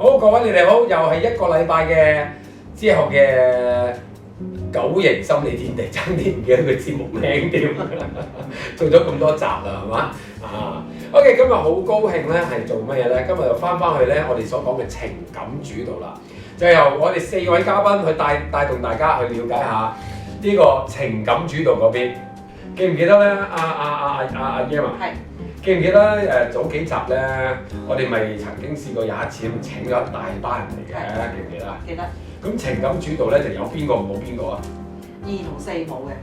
好，各位你哋好，又係一個禮拜嘅之後嘅九型心理天地，爭啲唔記得個節目名添，做咗咁多集啦，係嘛啊 ？OK， 今日好高興咧，係做乜嘢咧？今日又翻去咧，我哋所講嘅情感主導啦，就由我哋4位嘉賓去帶動大家去了解下呢個情感主導嗰邊。記唔記得咧？阿 Yam 啊？係。記唔記得早幾集咧，我哋咪曾經試過有一次請咗一大班人嚟嘅，記唔記得？記得。咁情感主導咧就有邊個冇邊個啊？2同4冇嘅。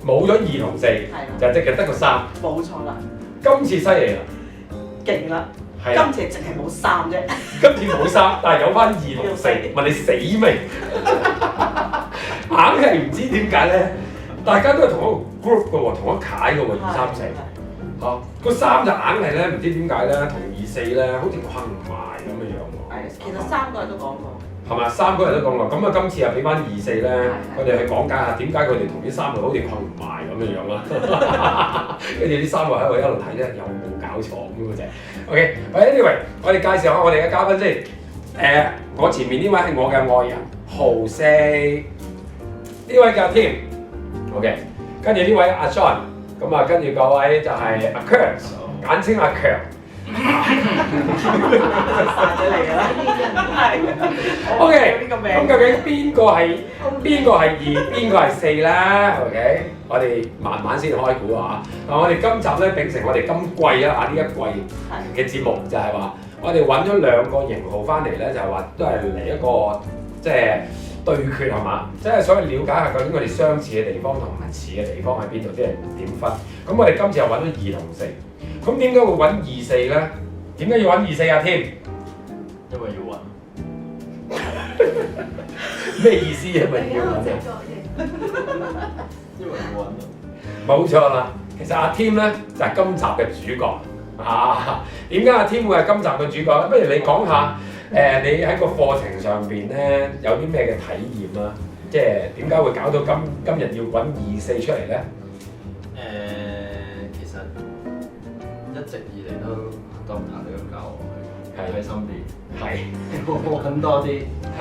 冇咗2同4，就即係得個3。冇錯啦。今次犀利啦，勁啦！今次淨係冇3啫。今次冇3，但係有翻2同4。問你死未？硬係唔知點解咧？大家都係同一個 group 嘅喎，同一階嘅喎，2、3、4。嚇，個3就硬係咧，唔知點解咧，同2、4咧好似困埋咁嘅樣喎。係，其實3個人都講過。係咪3個人都講過？咁啊，今次又俾翻2、4咧，佢哋去講解下點解佢哋同啲3個好似困唔埋咁嘅樣啦。跟住啲3個喺度一路睇咧，有冇搞錯咁嗰隻？OK，喂，anyway，我哋介紹下我哋嘅嘉賓先。我前面呢位係我嘅愛人豪四，呢位叫 Tim。OK， 跟住呢位阿 John。咁啊，跟住各位就係阿 Kurt， 簡稱阿強。散咗嚟㗎啦，係。OK， 咁究竟邊個係2，邊個係4咧 ？OK， 我哋慢慢先開估啊！嗱，我哋今集咧秉承我哋今季啊呢一季嘅節目，就係話我哋揾咗2個型號翻嚟咧，就係話都係嚟一個即係對決係嘛？即係所謂了解下究竟我哋相似嘅地方同唔似嘅地方喺邊度，即係點分？咁我哋今次又揾咗2同4。咁點解會揾2、4咧？點解要揾2、4啊？添？因為要揾。咩意思？因為要揾。因為要揾。冇錯啦，其實阿 Tim 咧就係今集嘅主角啊！點解阿 Tim 會係今集嘅主角咧？不如你講下你喺個課程上邊咧有啲咩嘅體驗啊？即係點解會搞到今日要揾2、4出嚟咧？其實一直以嚟都 Doctor 都教我喺身邊，揾多啲。係。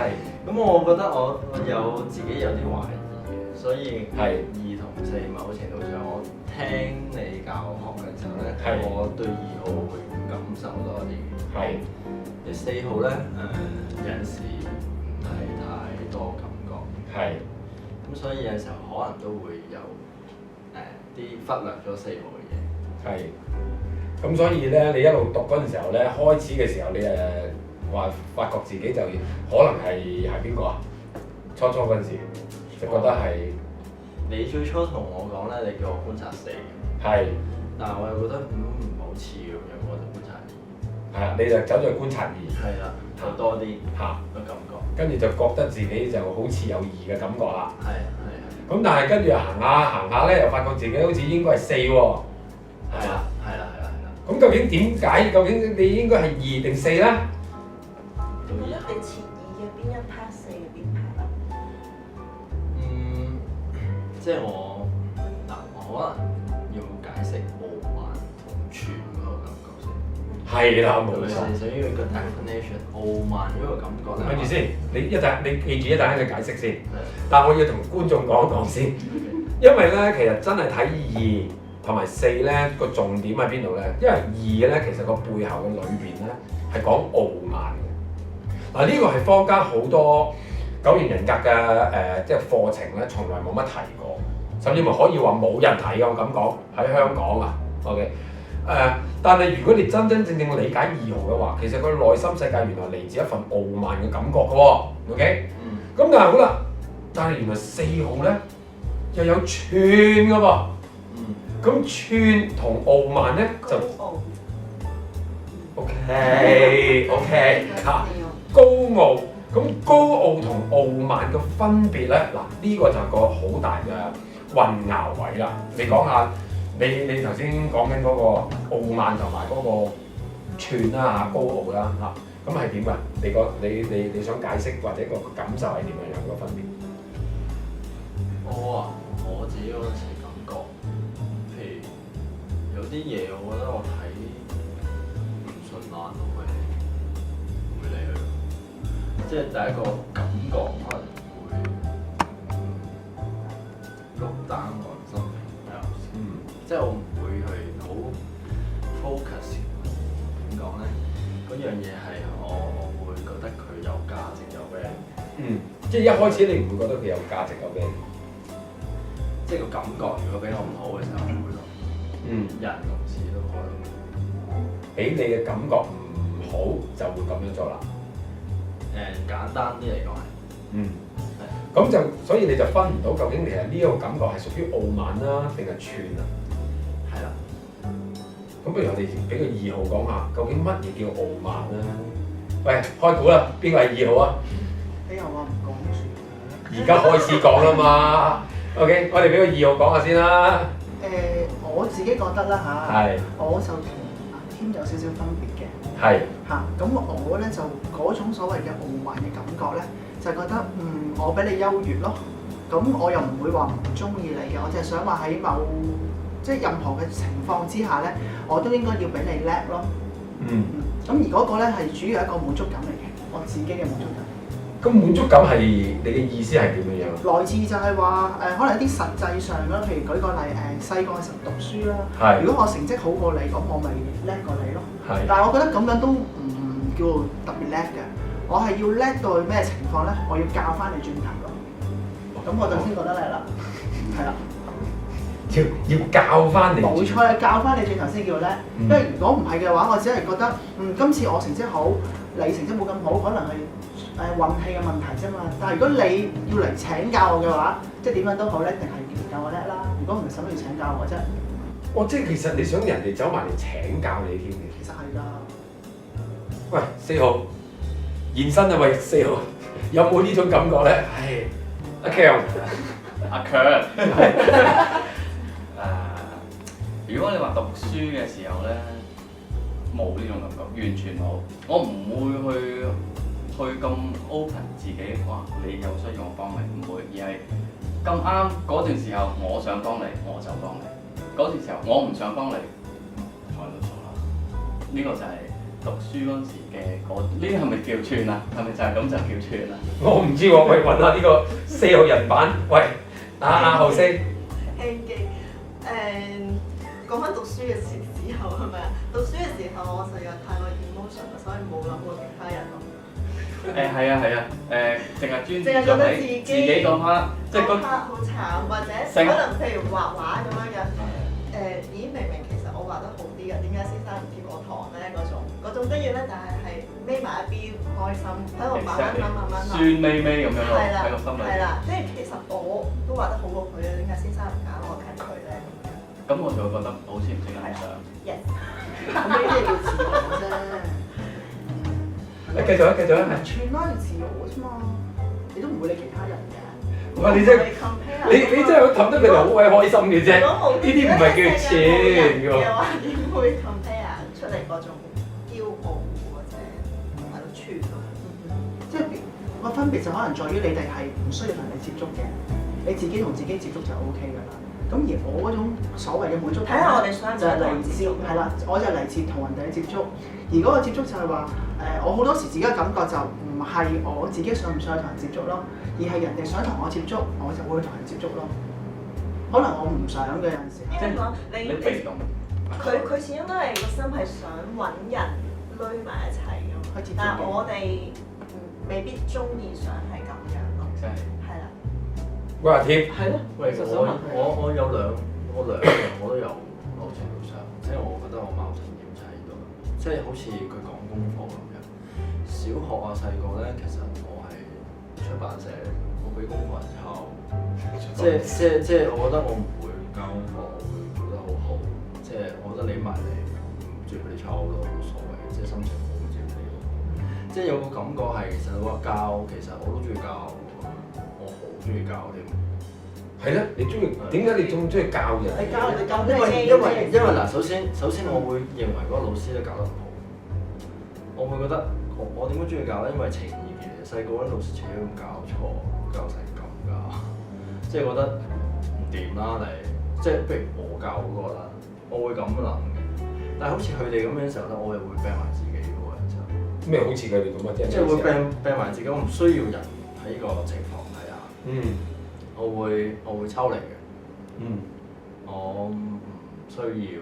咁我覺得我有自己有啲懷疑嘅，所以2同4某程度上我聽你教學嘅時候咧，我對2號會感受多啲。係。4號咧有陣時唔係太多感覺。係。咁所以有時候可能都會有啲忽略咗4號嘅嘢。係。咁所以咧，你一路讀嗰陣時候咧，開始嘅時候你話發覺自己就可能係邊個啊？初嗰陣時就覺得係你最初同我講咧，你叫我觀察4。係。但係我又覺得唔好似咁樣，我就觀察2。係啊，你就走咗去觀察2。係啦，就多啲個感覺。跟住就覺得自己就好似有2嘅感覺啦。係。咁但係跟住行下咧，又發覺自己好似應該係4喎。係啦。咁究竟點解？究竟你應該係2定4咧？你一定前2嘅邊一 part 4嘅邊 part 啊？即係我可能要解釋傲慢同全嗰個感覺先。係啦，冇錯。想要個 definition， 傲慢嗰個感覺咧。跟住先，你記住一陣嘅解釋先。但係我要同觀眾講一講先，因為咧其實真係睇2同埋4咧個重點喺邊度咧？因為2咧其實個背後嘅裏邊咧係講傲慢嘅。嗱，呢個係坊間好多9型人格嘅即係課程咧，從來冇乜提過，甚至乎可以話冇人提嘅，我咁講喺香港啊。OK， 但係如果你真真正正理解2號嘅話，其實佢內心世界原來嚟自一份傲慢嘅感覺嘅喎。OK，咁但係好啦，但係原來4號咧又有串嘅喎。咁串同傲慢咧就 OK 嚇高傲。咁高傲同傲慢嘅分別咧，嗱呢個就係個好大嘅混淆位啦。你講下你頭先講緊嗰個傲慢同埋嗰個串啦嚇，高傲啦嚇，咁係點㗎？你想解釋或者個感受係點樣個分別？我自己嗰陣時感覺，譬如有啲嘢我覺得我睇唔順眼，我會理佢。即係第一個感覺可能會look down on something else。即係我唔會去好 focus 點講咧，嗰樣嘢係我會覺得佢有價值有 value。即係一開始你唔會覺得佢有價值有 value。即係個感覺，如果俾我唔好嘅時候，唔會咯。人同事都可能俾你嘅感覺唔好，就會咁樣做啦。簡單啲嚟講係。咁就所以你就分唔到究竟其實呢個感覺係屬於傲慢啦，定係串啊？係啦。咁不如我哋俾個2號講下，究竟乜嘢叫傲慢啦？喂，開估啦，邊個係2號啊？你又話唔講住？而家開始講啦嘛。OK， 我哋俾個2號講下先啦。我自己覺得啦嚇，我就同阿添有少少分別嘅。咁我咧就嗰種所謂嘅傲慢嘅感覺咧，就覺得我比你優越咯。咁我又唔會話唔中意你嘅，我就係想話喺即係任何嘅情況之下咧，我都應該要比你叻咯。咁而嗰個咧係主要一個滿足感嚟嘅，我自己嘅滿足感。咁滿足感係你嘅意思係點樣樣？來自就係話可能一啲實際上啦，譬如舉個例細個嘅時候讀書啦，如果我成績好過你，咁我咪叻過你咯。但係我覺得咁樣都唔叫特別叻嘅，我係要叻到咩情況咧？我要教翻你轉頭咯。咁我就先覺得叻啦，係啦。要教翻你。冇錯，教翻你轉頭先叫叻。因為如果唔係嘅話，我只係覺得今次我成績好，你成績冇咁好，可能係運氣嘅問題啫嘛。但係如果你要嚟請教我嘅話，即係點樣都好咧，一定係教我叻啦。如果唔係，使乜要請教我啫？即係其實你想人哋走埋嚟請教你添嘅。其實係㗎。喂，4號現身啊！喂，4號有冇呢種感覺咧？阿 Kel，阿強。如果你話讀書嘅時候咧，冇呢種感覺，完全冇。我唔會去咁 open 自己話你有需要我幫你，唔會，而係咁啱嗰段時候我想幫你，我就幫你。嗰段時候我唔想幫你，坐喺度坐啦。呢個就係讀書嗰陣時嘅呢啲係咪叫串啊？係咪就係咁就叫串啊？我唔知喎，喂，揾下呢個4號人版。喂，阿浩星。講翻讀書嘅時候係咪啊？讀書嘅時候我實在太過 emotion 啦，所以冇諗過其他人咯。係啊，淨係專覺得自己講下，即係嗰 part 好慘，或者可能譬如畫畫咁樣樣。咦，明明其實我畫得好啲嘅，點解先生唔貼我堂咧？嗰種跟住咧，但係匿埋一邊唔開心，喺度慢慢諗，酸咪咪咁樣咯，喺個心裏。係啦，即係其實我都畫得好過佢啊，點解先生唔揀我揀佢咧？咁我就會覺得好似唔識欣賞。咁呢啲叫自我啫。你繼續啊！串啦，要自我啫嘛，你都唔會理其他人嘅。哇！你真係氹得佢哋好鬼開心嘅啫。呢啲唔係叫串嘅喎。又話點會 compare 出嚟嗰種驕傲或者係咯串咯？即係個分別就可能在於你哋係唔需要同人哋接觸嘅，你自己同自己接觸就 OK 㗎啦。咁而我嗰種所謂嘅滿足感，睇下我哋想唔想就係嚟自係啦，我就嚟自同人哋嘅接觸。而嗰個接觸就係話我好多時自己嘅感覺就唔係我自己想唔想去同人接觸咯，而係人哋想同我接觸，我就會同人接觸咯。可能我唔想嘅有陣時。應該講佢始終都係個心係想揾人攏埋一齊㗎嘛，但係我哋未必中意想係咁樣咯。係啦。喂，阿添。係咯。喂，我有兩樣我都有某程度上，即係我覺得我矛盾點就喺度，即係好似佢講功課咁樣。小學啊細個咧，其實我係出版社，我俾功課人抄，即係我覺得我唔會交功課，我會做得好好。即係我覺得你埋嚟唔中意俾你抄都冇所謂，即係心情好唔知你。即係有個感覺係其實話教，其實我都中意教，我好中意教添。係咧，你中意點解你仲中意教人？你教因為嗱，首先我會認為嗰個老師都教得唔好，我會覺得我點解中意教咧？因為情意結，細個嗰啲老師全部都教錯，教成咁㗎，即係覺得唔掂啦你，即係譬如我教嗰個啦，我會咁諗嘅。但係好似佢哋咁樣嘅時候咧，我又會病埋自己嗰個人就，咩好似佢哋咁啊？即係會病埋自己，我唔需要人喺呢個情況底下。我會抽離嘅。我唔需要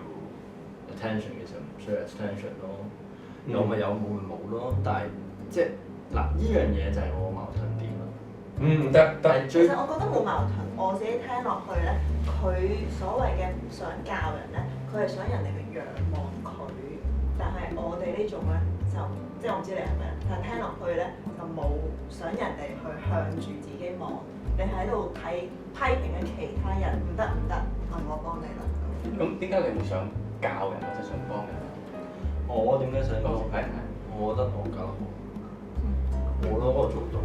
attention 嘅時候唔需要 attention 咯。有咪有，冇咪冇咯。但係即係嗱，呢樣嘢就係我矛盾點咯。得。其實我覺得冇矛盾，我自己聽落去咧，佢所謂嘅唔想教人咧，佢係想人哋去仰望佢。但係我哋呢種咧就即係我唔知你係咪，但係聽落去咧就冇想人哋去向住自己望。你喺度批評緊其他人，唔得，問我幫你啦。咁點解你會想教人或者想幫人？我點解想教？我覺得我教得好，我覺得我做到。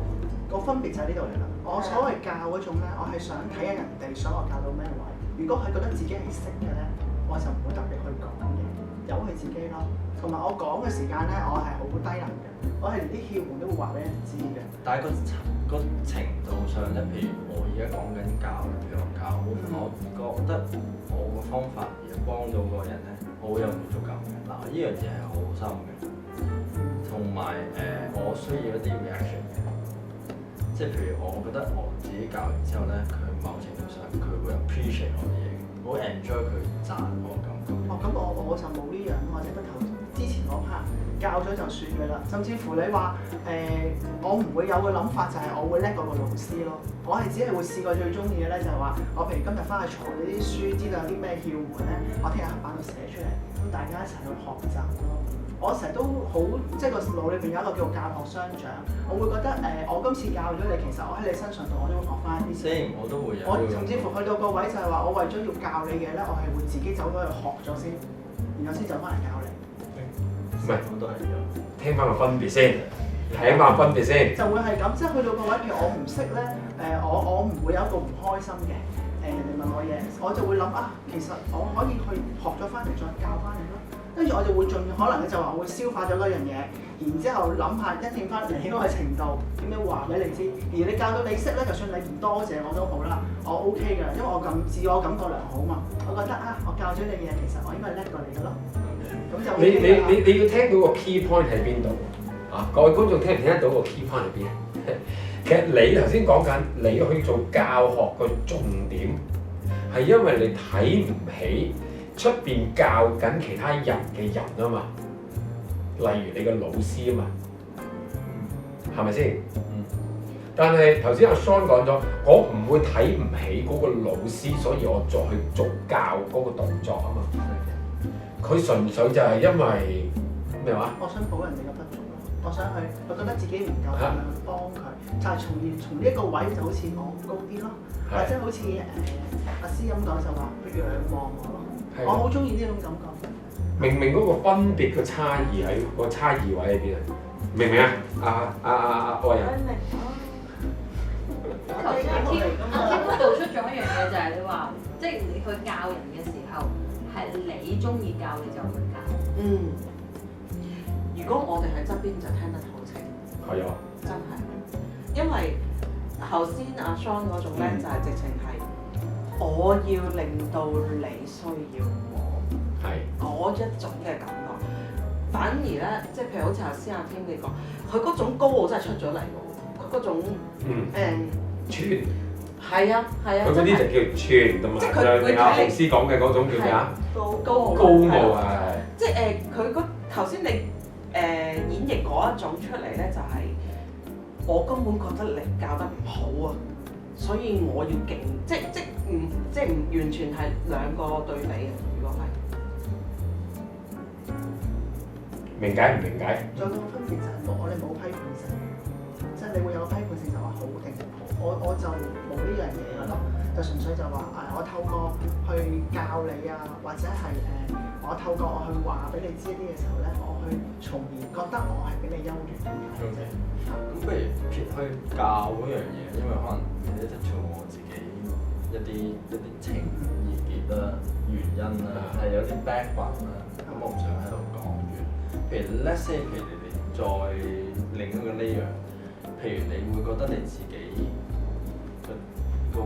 個分別就喺呢度嚟啦。我所謂教嗰種咧，我係想睇下人哋想我教到咩位。如果佢覺得自己係識嘅咧，我就唔會特別去講嘅，由佢自己咯。同埋我講嘅時間咧，我係好低能嘅，我係連啲竅門都會話俾人知嘅。但係個程度上咧，譬如我而家講緊教，譬如我教，我覺得我個方法而幫到個人咧，我好有滿足感嘅。嗱，呢樣嘢係好深嘅，同埋我需要一啲 reaction 嘅，即係譬如我覺得我自己教完之後咧，佢某程度上佢會 appreciate 我嘅嘢，好 enjoy 佢讚我嘅感覺。咁我就冇呢樣，或者不頭之前嗰 part 教咗就算嘅啦。甚至乎你話我唔會有個諗法，就係我會叻過個老師咯。我係只係會試過最中意嘅咧，就係話我譬如今日翻去坐你啲書，知道有啲咩竅門咧，我聽日黑板度寫出嚟，咁大家一齊去學習咯。我成日都好，即係個腦裏邊有一個叫做教學相長，我會覺得我今次教咗你，其實我喺你身上度我都會學翻一啲。我都會有。我甚至乎去到個位就係話，我為咗要教你嘅咧，我係會自己走咗去學咗先，然後先走翻嚟教你。唔係，我都係咁。聽翻個分別先，睇翻個分別先。就會係咁，即係去到個位，譬如我唔識咧，我唔會有一個唔開心嘅，人哋問我嘢，我就會諗啊，其實我可以去學咗翻嚟再教翻你咯。跟住我就會盡可能咧就話我會消化咗嗰樣嘢，然之後諗下因應翻你嗰個程度點樣話俾你知。而你教到你識咧，就算你唔多謝我都好啦，我 OK 㗎，因為我自我感覺良好嘛。我覺得我教咗你嘢，其實我應該係叻過你㗎咯。咁就你要聽到個 key point 喺邊度啊？各位觀眾聽唔聽得到個 key point 喺邊？其實你頭先講緊你去做教學個重點係因為你睇唔起出邊教緊其他人嘅人啊嘛，例如你個老師啊嘛，係咪先？但係頭先阿 Sean 講咗，我唔會睇唔起嗰個老師，所以我再去做教嗰個動作啊嘛。佢純粹就係因為咩話？我想補人哋嘅不足咯，我想去，我覺得自己唔夠咁樣幫佢，就係從呢一個位就好似我高啲咯，或者好似阿師咁講就話佢仰望我咯，我好中意呢種感覺。明明嗰個分別嘅差異喺個差異位喺邊啊？明唔明啊？愛人。明啊！頭先阿 Kim 道出咗一樣嘢，就係你話，即係你去教人嘅時候，係你中意教你就去教。如果我哋喺側邊就聽得好清。係啊。真係，因為頭先阿 Sean 嗰種咧就係直情係，我要令到你需要我。係。嗰一種嘅感覺，反而咧，即係譬如好似頭先阿 Kim 你講，佢嗰種高傲真係出咗嚟喎，佢嗰種串。係啊。佢嗰啲就叫串，同埋就你阿老師講嘅嗰種叫咩啊？高傲啊！即係佢頭先你演繹嗰一種出嚟咧，就係我根本覺得你教得唔好啊，所以我要勁，即係唔完全係兩個對比嘅。如果係明解唔明解？仲有個分別就係我哋冇批判性，即係你會有批判性就話好定唔好，我就冇呢樣嘢咯，就純粹就話我透過去教你啊，或者係我透過我去話俾你知一啲嘅時候咧，我去從而覺得我係比你優越咁解啫。咁不如撇去教嗰樣嘢，因為可能你都做我自己一啲情意結啦、原因啦，係有啲 background 啦，咁我唔想喺度講完。譬如 let's say， 譬如你再另一個呢樣，譬如你會覺得你自己個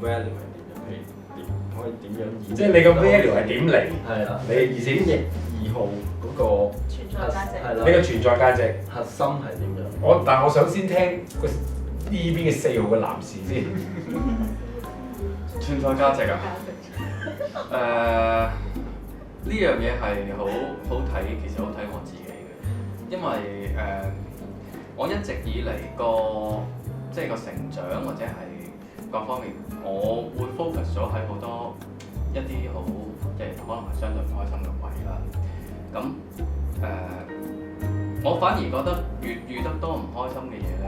value 係點樣？譬如可以點樣演？即係你個 value 係點嚟？係啦，你嘅意思？2號嗰個傳在價值。係啦。你嘅存在價值核心係點樣？但我想先聽呢邊嘅4號嘅男士先。存在價值啊？呢樣嘢係好睇，其實好睇我自己嘅，因為我一直以嚟即係個成長或者係各方面，我會 focus 咗喺好多一啲好即係可能係相對唔開心嘅位啦。咁我反而覺得越遇得多唔開心嘅嘢咧，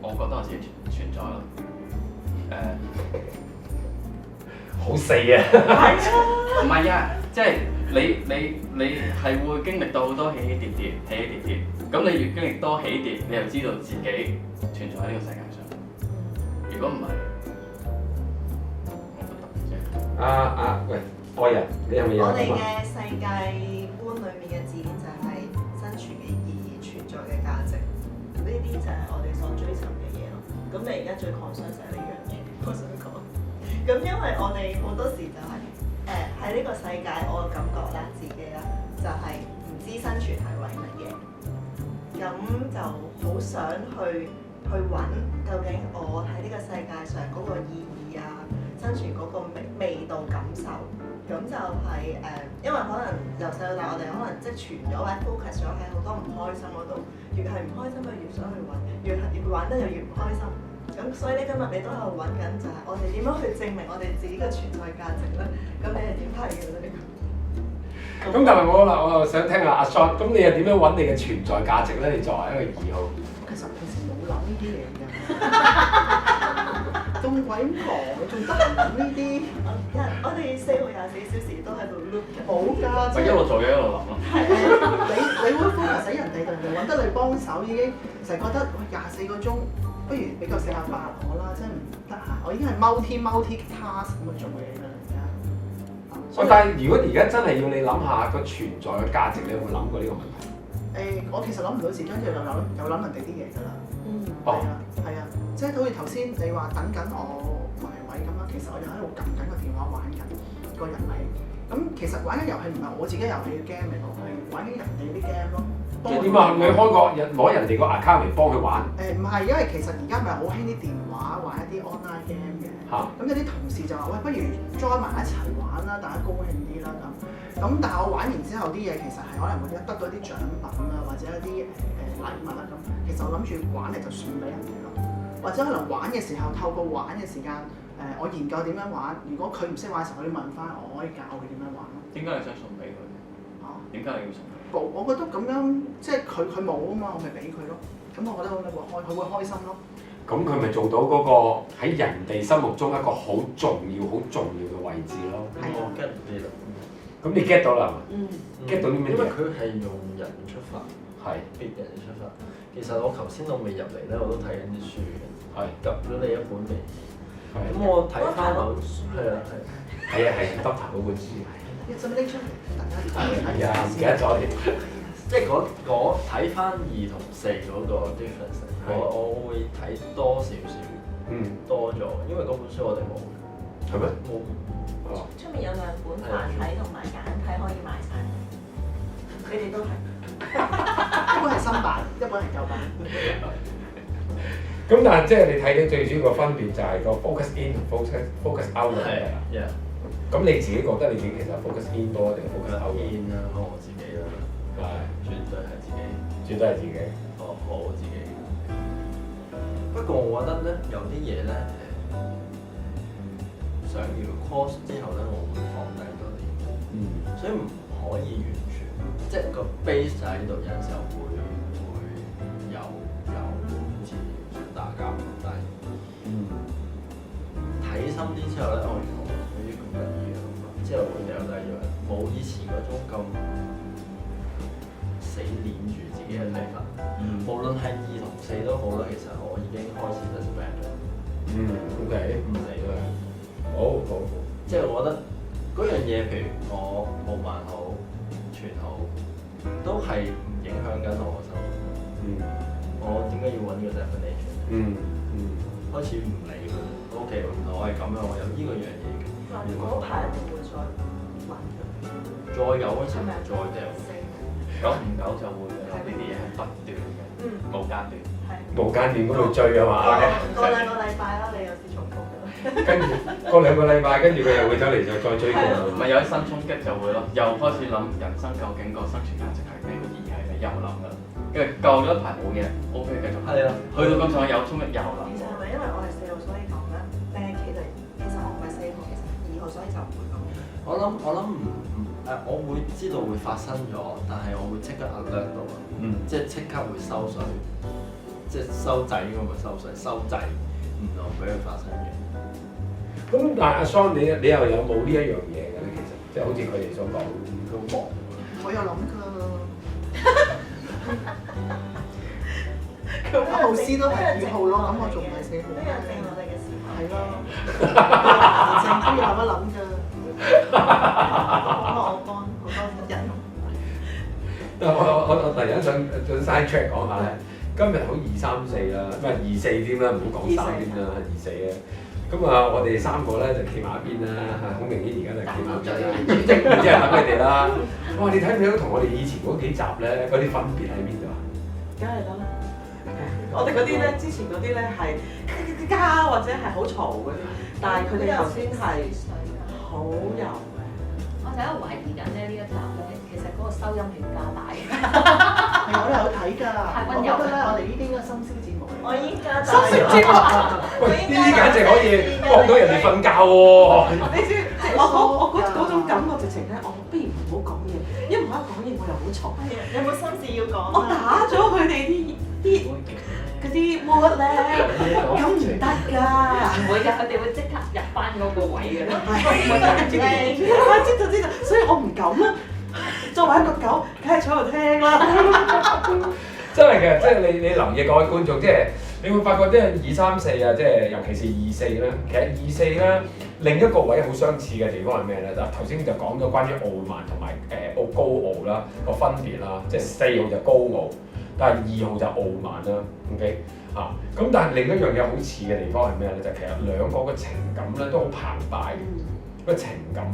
我覺得我自己存在咯。好死啊！唔係啊，即係你係會經歷到好多起起跌跌，起起跌跌。咁你越經歷多起跌，你就知道自己存在喺呢個世界上。如果唔係，我覺得喂，愛人，你係咪有我哋咁啊？嘅世界觀裏面嘅字典就係生存嘅意義、存在嘅價值，呢啲就係我哋所追尋嘅嘢咯。咁你而家最 concern 就係呢樣嘢，我想講。咁因為我哋好多時就係喺呢個世界，我嘅感覺啦，自己啦，就係唔知生存係為乜嘢，咁就好想去揾究竟我喺呢個世界上嗰個意義啊，生存嗰個味道感受，咁就係因為可能由細到大，我哋可能即係存咗或者 focus 咗喺好多唔開心嗰度，越係唔開心就越想去揾，越玩得就越唔開心。咁所以呢，今日你都喺度揾緊，就係我哋點樣去證明我哋自己嘅存在價值咧？咁你係點睇嘅咧？咁但係我又想聽下阿 Shot，咁你又點樣揾你嘅存在價值咧？你作為一個2號，其實平時冇諗呢啲嘢嘅，咁鬼忙，仲得閒諗呢啲？我哋4號24小時都喺度 loop 緊。冇㗎，咪一路做嘢一路諗咯。你會 focus 喺人哋度，人哋揾得你幫手已經成日覺得喂24個鐘，不如俾個48我啦，真係唔得閒。我已經係 multi task 咁去做嘢㗎啦，而家。但係如果而家真係要你諗下個存在嘅價值，你有冇諗過呢個問題？我其實諗唔到自己，跟住又諗人哋啲嘢㗎啦。係啊，即係好似頭先你話等緊我埋位咁啦，其實我又喺度撳緊個電話玩緊個人嚟。咁其實玩緊遊戲唔係我自己遊戲嘅 game 嚟㗎，係玩緊人哋啲 game 咯。即係點啊？你開個攞人哋個 account 嚟幫佢玩？唔係，因為其實而家咪好興啲電話玩一啲 online game 嘅。咁有啲同事就話：喂，不如 join 埋一齊玩啦，大家高興啲啦咁。咁但係我玩完之後啲嘢其實係可能會得到一啲獎品啊，或者一啲禮物啊咁。其實我諗住玩嚟就送俾人哋咯，或者可能玩嘅時候透過玩嘅時間，我研究點樣玩。如果佢唔識玩嘅時候，我要問翻我，可以教佢點樣玩咯。點解你想送俾佢？點解你要送俾佢？我覺得咁樣即係佢冇啊嘛，我咪俾佢咯。咁我覺得佢會開心咯。咁佢咪做到嗰個喺人哋心目中一個好重要嘅位置咯。我 get 唔到啦。咁你 get 到啦？get 到啲咩？因為佢係用人出發，係別人出發。其實我頭先我未入嚟咧，我都睇緊啲書嘅。係。及咗你一本未？咁我睇翻我係Doctor 嗰本書。一陣拎出嚟，大家係啊，唔記得咗你。即係嗰睇翻2同4嗰個 difference，我會睇多少少，多咗，因為嗰本書我哋冇。係咩？冇。出面有2本繁體同埋簡體可以賣晒，你哋都係。一本係新版，一本係舊版。咁但係即係你睇到最主要個分別就係個 focus in 同 focus out 嘅問題啦。咁你自己覺得你自己其實 focus in 多定 focus out in 啦，我自己啦，絕對係自己，絕對係自己。我自己。不過我覺得咧，有啲嘢咧想要 course 之後咧，我會放低多啲。所以唔可以完全，即係個 base 就喺度，有陣時候會有好似想打交咁，但係睇深啲之後咧，原來呢啲咁得意嘅諗法，之後會有第二樣，冇以前嗰種咁死黏住自己嘅睇法。無論係2同4都好啦，其實我已經開始 respect 咗。OK，唔理佢。好。即係我覺得嗰樣嘢，譬如我冇辦好、全好，都係唔影響緊我嘅生活。我點解要揾呢個 definition？開始唔理佢。OK，原來我係咁樣，我有呢個樣嘢嘅。嗰排一定會再揾。再有嗰時咪再掉。久唔久就會有呢啲嘢係不斷嘅，冇間斷。無間斷咁去追啊嘛。過2個禮拜啦，你又試重複㗎啦。跟住過2個禮拜，跟住佢又會走嚟再追過。咪有啲新衝擊就會咯，又開始諗人生究竟個生存價值係咩，個意義係咩，又諗㗎啦。跟住救咗一排冇嘢 ，OK 繼續。係啊，去到咁上下有衝擊又諗。其實係咪因為我係4號所以咁咧？定係其實我唔係4號，其實2號所以就唔會咁。我諗我會知道會發生咗，但係我會即刻 alert 到，即係即刻會收水，即係收掣咁咪收水，收掣，唔能俾佢發生嘅。咁但係阿 Son 你又有冇呢一樣嘢嘅咧？其實即係好似佢哋所講都忙。我有諗㗎。阿浩斯都係2號咯，咁我仲唔係4號？都有正我哋嘅時候。係咯，正都要諗一諗㗎。我幫好多人。我突然間想 side track 講下咧，今日好234啦，唔係24添啦，唔好講3添啦，24啦。咁啊，我哋3個咧就企埋一邊啦，好明顯而家就企埋一邊啦，即係等佢哋啦。哇！你睇唔睇到同我哋以前嗰幾集咧，嗰啲分別喺邊度啊？梗係得啦。我哋嗰啲咧，之前嗰啲咧係加或者係好嘈嗰啲，但係佢哋頭先係好柔嘅。我就喺度懷疑緊咧呢一集咧，其實嗰個收音係要加大嘅。係我都有睇㗎，我覺得咧，我哋呢啲應該係深宵節目嚟。我已經加大。喂，呢啲簡直可以幫到人哋瞓覺喎！你知我嗰種感覺直情咧，我不如唔好講嘢，一唔可以講嘢我又好嘈。有冇心事要講？我打咗佢哋啲嗰啲 word 咧，咁唔得㗎。唔會㗎，佢哋會即刻入翻嗰個位㗎啦。知道，所以我唔敢啦。作為一個狗，梗係坐喺度聽啦。真係嘅，即係你留意各位觀眾，即係你會發覺即係234啊，即係尤其是24咧，其實24咧另一個位好相似嘅地方係咩咧？嗱，頭先就講咗關於傲慢同埋高傲啦個分別啦，即係4號就高傲，但係2號就傲慢啦。OK 啊，咁但係另一樣嘢好似嘅地方係咩咧？就其實兩個嘅情感咧都好澎湃嘅，個情感。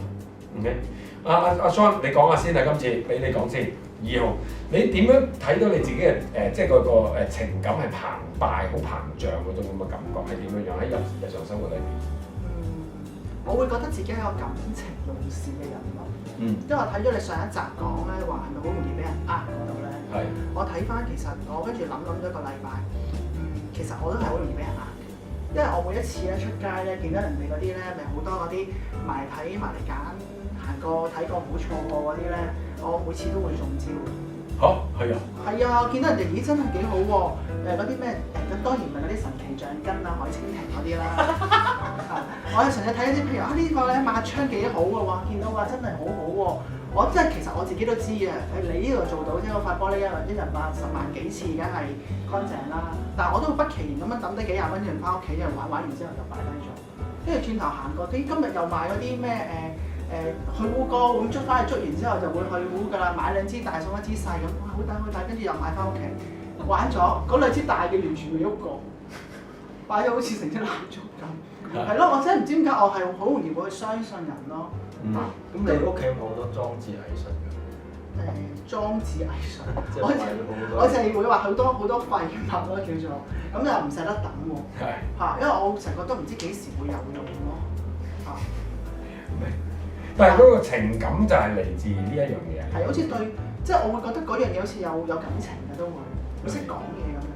OK，阿 Son 你講下先啊，今次俾你講先。2號，你點樣睇到你自己嘅即係嗰個情感係澎湃、好膨脹嗰種咁嘅感覺係點樣樣喺日常生活裏邊？我會覺得自己係個感情用事嘅人咯。因為我睇咗你上一集講咧，話係咪好容易俾人呃嗰度咧？係。我睇翻其實我跟住諗咗一個禮拜，其實我都係好容易俾人呃嘅，因為我每一次咧出街咧見到人哋嗰啲咧，咪好多嗰啲埋睇埋嚟揀。行過睇過冇錯過嗰啲咧，我每次都會中招。嚇，係啊！係啊，見到人哋咦真係幾好喎！嗰啲咩咁當然唔係嗰啲神奇橡筋啊、海蜻蜓嗰啲啦。我有成日睇一啲譬如呢個咧抹槍幾好嘅喎，見到話真係好好喎。我真係其實我自己都知啊，你呢度做到啫，個塊玻璃一日抹10萬幾次，梗係乾淨啦。但係我都不其然咁樣抌低幾廿蚊，一人翻屋企，一人玩完之後就擺低咗。跟住轉頭行過，今日又買嗰啲咩去污膏咁捉翻去，捉完之後就會去污㗎啦。買2支大送1支細咁，哇好大好大，跟住又買翻屋企玩咗，嗰2支大嘅完全未喐過，擺咗好似成隻蠟燭咁。係咯，我真係唔知點解我係好容易會去相信人咯。咁你屋企有冇好多裝置藝術㗎？裝置藝術，即係我就係會話好多廢物咯，叫做咁又唔捨得抌喎。因為我成日覺得唔知幾時會有用咯。但係嗰個情感就係嚟自呢一樣嘢。係好似對，即係我會覺得嗰樣嘢好似有感情嘅都會，會識講嘢咁樣。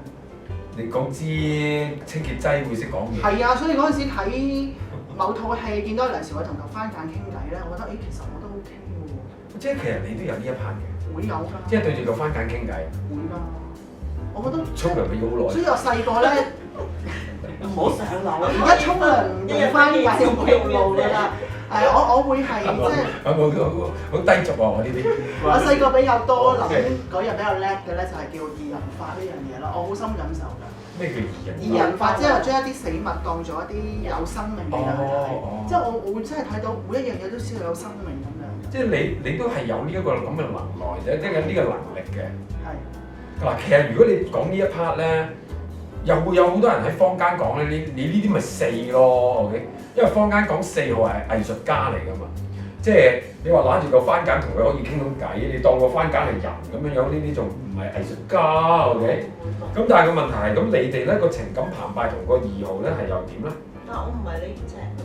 你講支清潔劑會識講嘢？係啊，所以嗰陣時睇某套戲，見到梁朝偉同劉番梘傾偈咧，我覺得其實我都 OK 喎。即係其實你都有呢一 part 嘅。會有㗎。即係對住劉番梘傾偈。會㗎。我覺得。沖涼要好耐。所以我細個咧唔好上樓，一沖涼用番梘要平路㗎啦。我會係即係好低俗喎！我呢啲。我細個比較多諗嗰樣比較叻嘅咧，就係叫異人法呢樣嘢咯。我好深感受㗎。咩叫異人？異人法即係將一啲死物當做一啲有生命嘅嘢去睇，即係我會真係睇到每一樣嘢都先有生命咁樣。即係你都係有呢一個咁嘅能耐啫，即係呢個能力嘅。係。嗱，其實如果你講呢一 part 咧，又會有好多人喺坊間講咧，你呢啲咪4咯 ，OK？因為坊間講4號係藝術家嚟㗎嘛，即即係你話攬住個番梘同佢可以傾到偈，你當個番梘係人咁樣樣，呢啲仲唔係藝術家 OK？咁但係個問題係咁，你哋咧個情感澎湃同個2號咧係又點咧？但我唔係呢隻咯，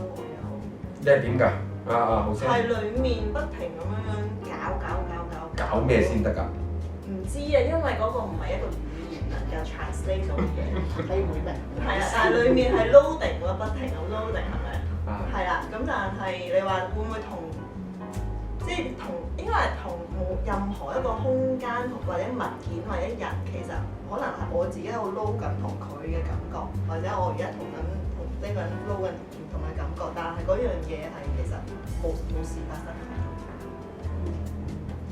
你係點㗎？好聲。係裡面不停咁樣搞咩先得㗎？唔知啊，因為嗰個唔係一個語言能夠 translate 到嘅嘢，你會明？係啊，但係裡面係 loading 喎，不停咁 loading 係咪？係啦，咁但係你話會唔會即係應該係同任何一個空間或者物件或者人，其實可能係我自己喺度撈緊同佢嘅感覺，或者我而家同呢個人撈緊唔同嘅感覺，但係嗰樣嘢係其實冇事發生。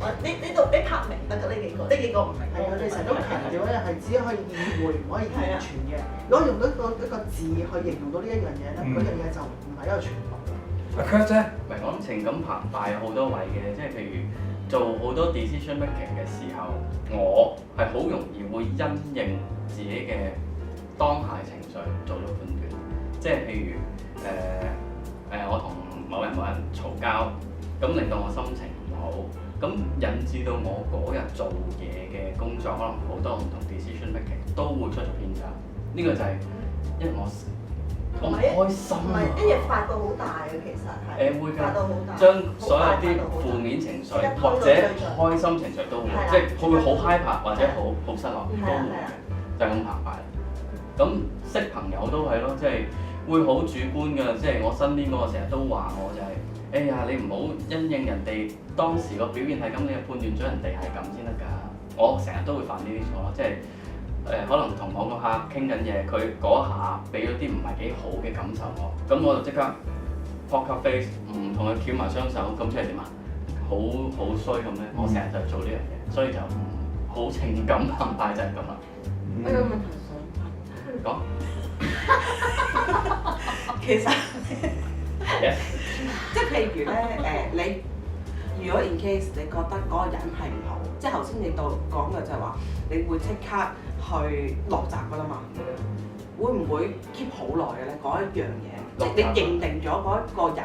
呢度你拍明得㗎呢幾個唔明。係我哋成日都強調咧，係只可以意會，唔可以完全嘅。如果用到一個字去形容到呢一樣嘢咧，嗰樣嘢就唔係一個全部啦。阿 Kurt 啫，唔係，我諗情感澎湃有好多位嘅，即係譬如做好多 decision making 嘅時候，我係好容易會因應自己嘅當下情緒做咗判斷。即係譬如我同某人嘈交，咁令到我心情唔好。咁引致到我嗰日做嘢嘅工作，可能好多唔同 decision making 都會出咗偏差。呢個就係因為我唔開心啊！唔係一日發到好大嘅，其實係會發到好大，將所有啲負面情緒或者開心情緒都會，即係會好 hyper 或者好失落都會嘅，就係咁澎湃。咁識朋友都係咯，即係會好主觀㗎。即係我身邊嗰個成日都話我就係。哎呀，你唔好因應人哋當時個表現係咁，你就判斷咗人哋係咁先得㗎。我成日都會犯呢啲錯咯，即係可能同某個客傾緊嘢，佢嗰下俾咗啲唔係幾好嘅感受我，咁我就即刻 poker face， 唔同佢翹埋雙手，咁即係點啊？好衰咁咧，我成日就做呢樣嘢，所以就好情感澎湃就係咁啦。我有問題想講，其實。Yes. 即係譬如咧，你如果 in case 你覺得嗰個人係唔好，即係頭先你講嘅就係話，你會即刻去落閘㗎啦嘛。會唔會 keep 好耐嘅咧？嗰一樣嘢，即係你認定咗嗰一個人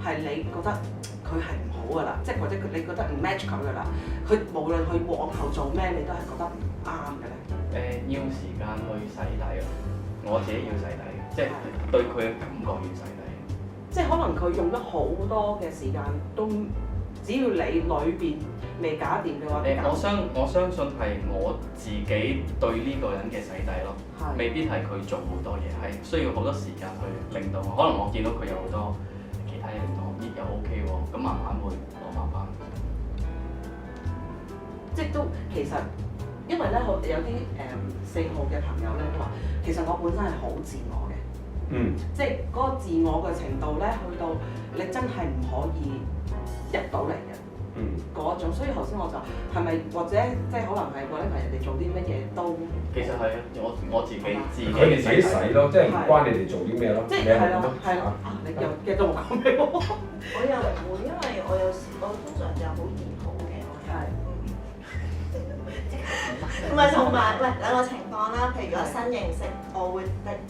係你覺得佢係唔好㗎啦，即係或者你覺得唔 match 佢㗎啦，佢無論佢往後做咩，你都係覺得唔啱嘅咧。要時間去洗底咯，我自己要洗底，即係對佢嘅感覺要洗底。即係可能佢用咗好多嘅時間，都只要你裏邊未搞掂嘅話，我相信係我自己對呢個人嘅洗底咯，未必係佢做好多嘢，係需要好多時間去令到我。可能我見到佢有好多其他嘢令到我又 OK 喎，咁慢慢會攞翻。即係都其實，因為咧有啲4號嘅朋友咧都話，其實我本身係好自我嘅。即係嗰個自我嘅程度咧，去到你真係唔可以入到嚟嘅嗰種，所以頭先我就係咪或者即係可能係嗰啲人哋做啲乜嘢都其實係我自己佢哋自己洗咯，即係唔關你哋做啲咩咯。即係係咯，你又記得我講咩？我又唔會，因為我通常就好易好嘅，我係。唔係同埋，喂兩個情況啦。譬如如果新認識，我會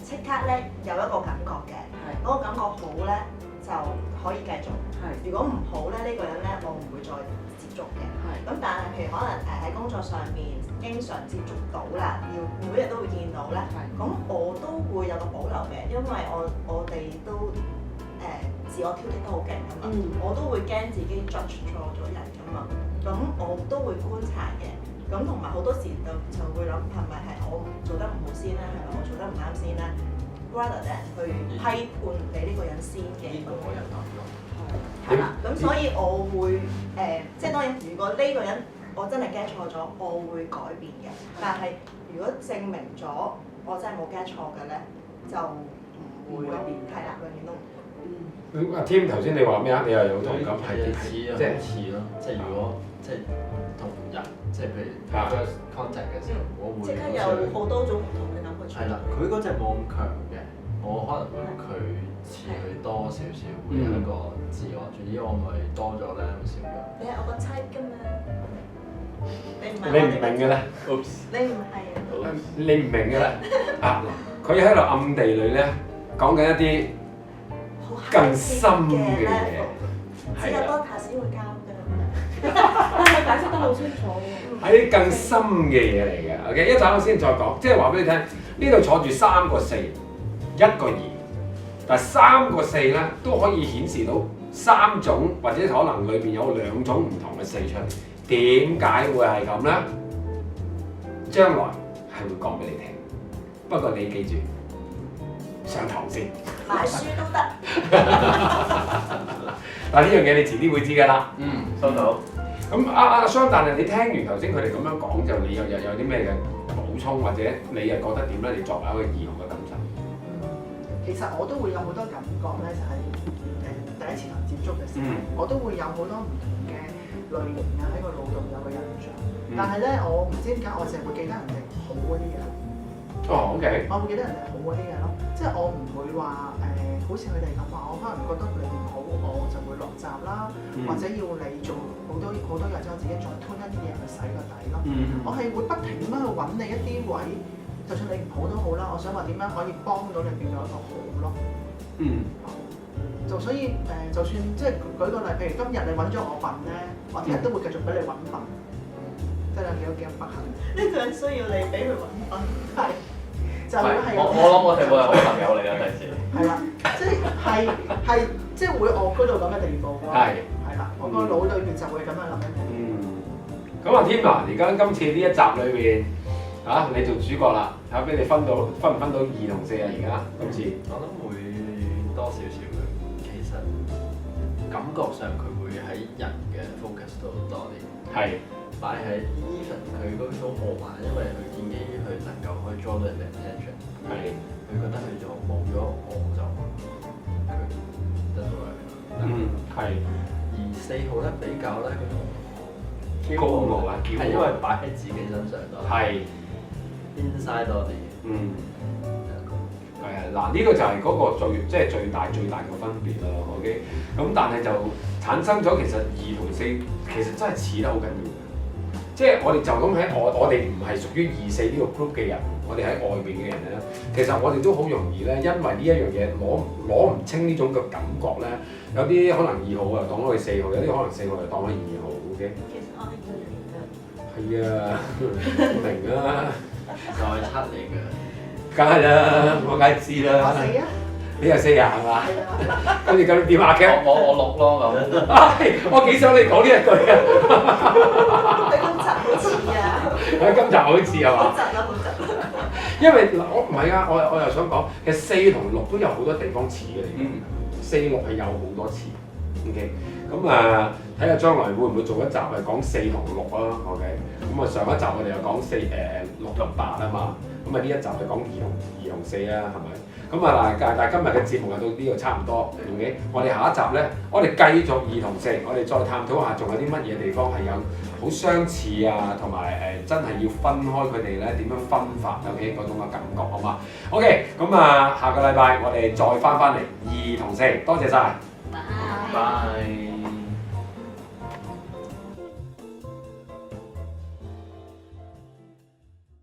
即刻咧有一個感覺嘅，嗰個感覺好咧就可以繼續。如果唔好咧，呢個人咧我唔會再接觸嘅。咁但係譬如可能喺工作上面經常接觸到啦，要每日都會見到咧，咁我都會有個保留嘅，因為我哋都自我挑剔都好勁㗎嘛，我都會驚自己 judge 錯咗人㗎嘛，咁我都會觀察嘅。咁同埋好多時就會諗係咪係我做得唔好先咧，係咪我做得唔啱先咧 ？rather than 去批判你呢個人先嘅。呢個我有答咗。係啦，咁所以我會即係當然，如果呢個人我真係 get 錯咗，我會改變嘅。但係如果證明咗我真係冇 get 錯嘅咧，就唔會變。係啦，永遠都唔會。阿 Tim 頭先你話咩啊？你又有同感係似咯，即係如果即係同人，即係譬如 first contact 嘅時候，我會即刻有好多種唔同嘅感覺出嚟。係啦，佢嗰隻冇咁強嘅，我可能會佢似佢多少少，會有一個自我主義，我咪多咗咧少咗。你係我個 type 㗎嘛？你唔明嘅咧？你唔係啊？你唔明嘅咧？啊，佢喺度暗地裏咧講緊一啲更深嘅嘢，只有多塔斯好清楚喎。係啲更深嘅嘢嚟嘅。OK， 一陣我先再講，即係話俾你聽，呢度坐住3個4，一個2，但係3個4咧都可以顯示到3種或者可能裏邊有2種唔同嘅4出嚟。點解會係咁咧？將來係會講俾你聽。不過你記住，上堂先。買書都得。嗱，呢樣嘢你遲啲會知㗎啦。收到。咁阿雙，但係你聽完頭先佢哋咁樣講，就你有啲咩嘅補充，或者你又覺得點咧？你作為一個兒童嘅感受？其實我都會有好多感覺咧，就係第一次同人接觸嘅時候，我都會有好多唔同嘅類型啊喺個腦度有個印象。但係咧，我唔知點解我淨係會記得人哋好嗰啲嘢。哦，OK。我會記得人哋好嗰啲嘢咯，即係我唔會話好似佢哋咁話，我可能覺得你唔好，我就會落閘啦，或者要你做好多嘢，之後自己再吞一啲嘢去洗個底咯。我係會不停咁樣去揾你一啲位，就算你唔好都好啦，我想話點樣可以幫到你變咗一個好咯。就所以就算即係舉個例，譬如今日你揾咗我笨咧，我聽日都會繼續俾你揾笨，即係幾不幸。呢個人需要你俾佢揾笨，係就係我諗我哋會係好朋友嚟㗎，第時。係啦，即係會惡嗰度咁嘅地步咯。係啦，我個腦裏面就會咁樣諗一樣。咁啊，添啊，而家今次呢一集裏邊你做主角啦，睇下俾你分唔分到2同4啊？而家今次我諗會多少少嘅，其實感覺上佢會喺人嘅 focus 度多啲。係。擺喺 even 佢嗰種傲慢，因為佢建基於佢能夠可以 draw 到人哋 attention。係。佢覺得佢就冇咗我就佢得到啦。係。而4號咧比較咧嗰種高傲啊，驕傲。係因為擺喺自己身上多。係。inside 多啲。係啊，嗱呢個就係嗰個最大嘅分別啦。OK， 咁但係就產生咗其實2同4其實真係似得好緊要。即係我哋就咁喺我哋唔係屬於2、4呢個 group 嘅人，我哋喺外邊嘅人咧，其實我哋都好容易咧，因為呢一樣嘢攞唔清呢種嘅感覺咧，有啲可能2號啊當咗佢4號，有啲可能4號就當咗2號 ，OK？ 其實我係2嚟㗎。係啊，明啊，就係7嚟㗎。梗係啦，我梗係知啦。我4啊。你係4啊，係嘛？係啊。跟住咁點啊？我6咯咁。我幾想你講呢一句啊！你今集好似啊！今集好似係嘛？好窒啦，好窒啦！因為我唔係啊，我又想講，其實4同6都有好多地方似嘅。4、6係有好多似。OK， 咁睇下將來會唔會做一集係講4同6啊 ？OK， 咁上一集我哋又講6同8啊嘛，咁呢一集就講2同4啊，係咪？咁但係今日嘅節目就到呢度差唔多 ，OK？ 我哋下一集咧，我哋繼續2同4，我哋再探討下仲有啲乜嘢地方係有好相似啊，同埋真係要分開佢哋咧點樣分法 ，OK？ 嗰種嘅感覺好嘛 ？OK， 咁下個禮拜我哋再翻嚟2同4，多謝晒。拜。拜。